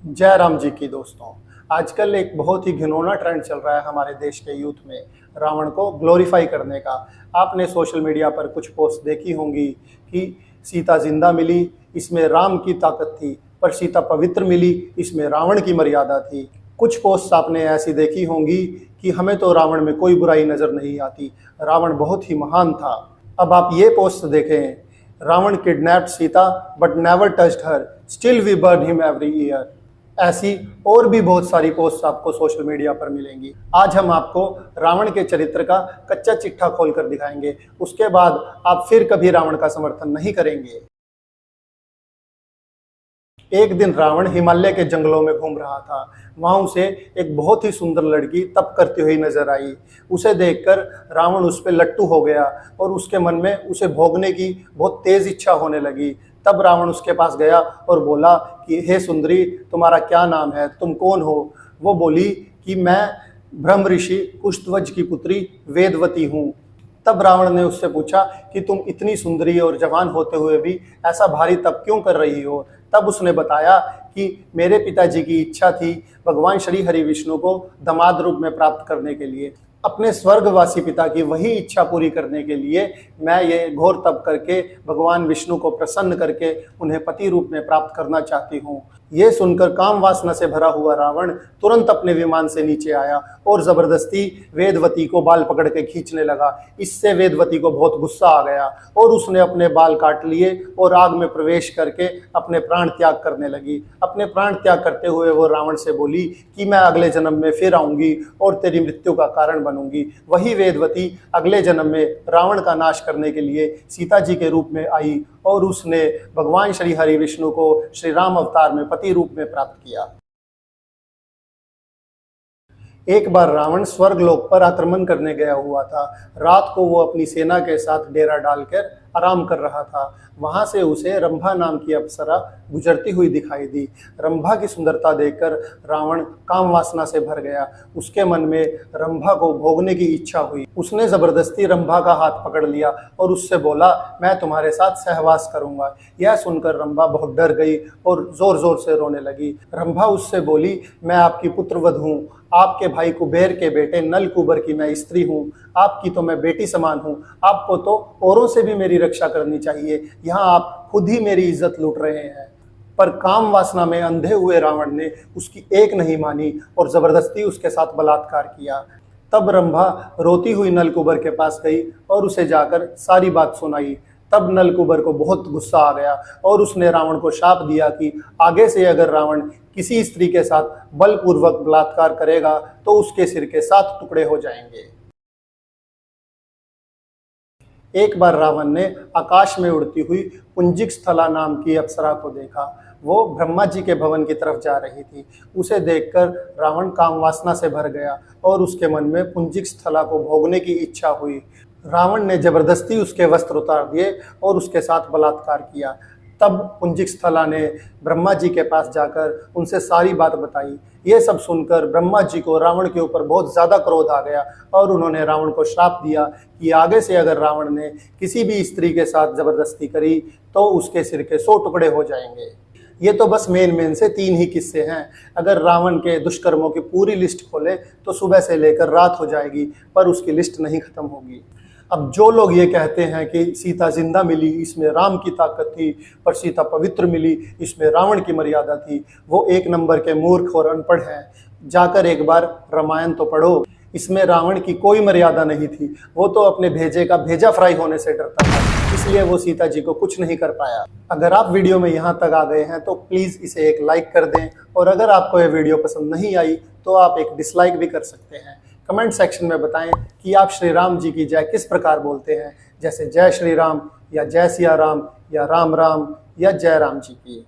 जय राम जी की दोस्तों। आजकल एक बहुत ही घिनौना ट्रेंड चल रहा है हमारे देश के यूथ में, रावण को ग्लोरीफाई करने का। आपने सोशल मीडिया पर कुछ पोस्ट देखी होंगी कि सीता जिंदा मिली, इसमें राम की ताकत थी, पर सीता पवित्र मिली, इसमें रावण की मर्यादा थी। कुछ पोस्ट आपने ऐसी देखी होंगी कि हमें तो रावण में कोई बुराई नजर नहीं आती, रावण बहुत ही महान था। अब आप ये पोस्ट देखें, Ravan kidnapped Sita but never touched her, still we burn him every year. ऐसी और भी बहुत सारी पोस्ट आपको सोशल मीडिया पर मिलेंगी। आज हम आपको रावण के चरित्र का कच्चा चिट्ठा खोलकर दिखाएंगे, उसके बाद आप फिर कभी रावण का समर्थन नहीं करेंगे। एक दिन रावण हिमालय के जंगलों में घूम रहा था। वहां उसे एक बहुत ही सुंदर लड़की तप करती हुई नजर आई। उसे देखकर रावण उस पर लट्टू हो गया और उसके मन में उसे भोगने की बहुत तेज इच्छा होने लगी। तब रावण उसके पास गया और बोला कि हे सुंदरी, तुम्हारा क्या नाम है, तुम कौन हो? वो बोली कि मैं ब्रह्म ऋषि कुशध्वज की पुत्री वेदवती हूँ। तब रावण ने उससे पूछा कि तुम इतनी सुंदरी और जवान होते हुए भी ऐसा भारी तप क्यों कर रही हो? तब उसने बताया कि मेरे पिताजी की इच्छा थी भगवान श्री हरि विष्णु को दामाद रूप में प्राप्त करने के लिए। अपने स्वर्गवासी पिता की वही इच्छा पूरी करने के लिए मैं ये घोर तप करके भगवान विष्णु को प्रसन्न करके उन्हें पति रूप में प्राप्त करना चाहती हूँ। ये सुनकर काम वासना से भरा हुआ रावण तुरंत अपने विमान से नीचे आया और जबरदस्ती वेदवती को बाल पकड़ के खींचने लगा। इससे वेदवती को बहुत गुस्सा आ गया और उसने अपने बाल काट लिए और आग में प्रवेश करके अपने प्राण त्याग करने लगी। अपने प्राण त्याग करते हुए वो रावण से बोली कि मैं अगले जन्म में फिर आऊंगी और तेरी मृत्यु का कारण बनूंगी। वही वेदवती अगले जन्म में रावण का नाश करने के लिए सीता जी के रूप में आई और उसने भगवान श्री हरि विष्णु को श्री राम अवतार में पति रूप में प्राप्त किया। एक बार रावण स्वर्गलोक पर आक्रमण करने गया हुआ था। रात को वो अपनी सेना के साथ डेरा डालकर आराम कर रहा था। वहां से उसे रंभा नाम की अप्सरा गुजरती हुई दिखाई दी। रंभा की सुंदरता देखकर रावण काम वासना से भर गया। उसके मन में रंभा को भोगने की इच्छा हुई। उसने जबरदस्ती रंभा का हाथ पकड़ लिया और उससे बोला, मैं तुम्हारे साथ सहवास करूंगा। यह सुनकर रंभा बहुत डर गई और जोर जोर से रोने लगी। रंभा उससे बोली, मैं आपकी पुत्रवध हूँ, आपके भाई कुबेर के बेटे नल कुबर की मैं स्त्री हूँ, आपकी तो मैं बेटी समान हूँ। आपको तो औरों से भी मेरी रक्षा करनी चाहिए, यहाँ आप खुद ही मेरी इज्जत लूट रहे हैं। पर काम वासना में अंधे हुए रावण ने उसकी एक नहीं मानी और जबरदस्ती उसके साथ बलात्कार किया। तब रंभा रोती हुई नलकुबर के पास गई और उसे जाकर सारी बात सुनाई। तब नलकुबर को बहुत गुस्सा आ गया और उसने रावण को शाप दिया कि आगे से अगर रावण किसी स्त्री के साथ बलपूर्वक बलात्कार करेगा तो उसके सिर के 7 टुकड़े हो जाएंगे। एक बार रावण ने आकाश में उड़ती हुई पुंजिक स्थला नाम की अप्सरा को देखा। वो ब्रह्मा जी के भवन की तरफ जा रही थी। उसे देखकर रावण काम वासना से भर गया और उसके मन में पुंजिक स्थला को भोगने की इच्छा हुई। रावण ने जबरदस्ती उसके वस्त्र उतार दिए और उसके साथ बलात्कार किया। तब पुंजिक स्थला ने ब्रह्मा जी के पास जाकर उनसे सारी बात बताई। ये सब सुनकर ब्रह्मा जी को रावण के ऊपर बहुत ज़्यादा क्रोध आ गया और उन्होंने रावण को श्राप दिया कि आगे से अगर रावण ने किसी भी स्त्री के साथ जबरदस्ती करी तो उसके सिर के 100 टुकड़े हो जाएंगे। ये तो बस मेन से 3 ही किस्से हैं। अगर रावण के दुष्कर्मों की पूरी लिस्ट खोले तो सुबह से लेकर रात हो जाएगी, पर उसकी लिस्ट नहीं खत्म होगी। अब जो लोग ये कहते हैं कि सीता जिंदा मिली, इसमें राम की ताकत थी, पर सीता पवित्र मिली, इसमें रावण की मर्यादा थी, वो 1 नंबर के मूर्ख और अनपढ़ हैं। जाकर एक बार रामायण तो पढ़ो। इसमें रावण की कोई मर्यादा नहीं थी। वो तो अपने भेजे का भेजा फ्राई होने से डरता था, इसलिए वो सीता जी को कुछ नहीं कर पाया। अगर आप वीडियो में यहाँ तक आ गए हैं तो प्लीज़ इसे एक लाइक कर दें, और अगर आपको ये वीडियो पसंद नहीं आई तो आप एक डिसलाइक भी कर सकते हैं। कमेंट सेक्शन में बताएं कि आप श्री राम जी की जय किस प्रकार बोलते हैं, जैसे जय श्री राम या जय सिया राम या राम राम या जय राम जी की।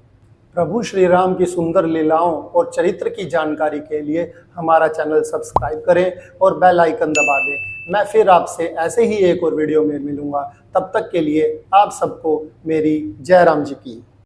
प्रभु श्री राम की सुंदर लीलाओं और चरित्र की जानकारी के लिए हमारा चैनल सब्सक्राइब करें और बेल आइकन दबा दें। मैं फिर आपसे ऐसे ही एक और वीडियो में मिलूंगा। तब तक के लिए आप सबको मेरी जय राम जी की।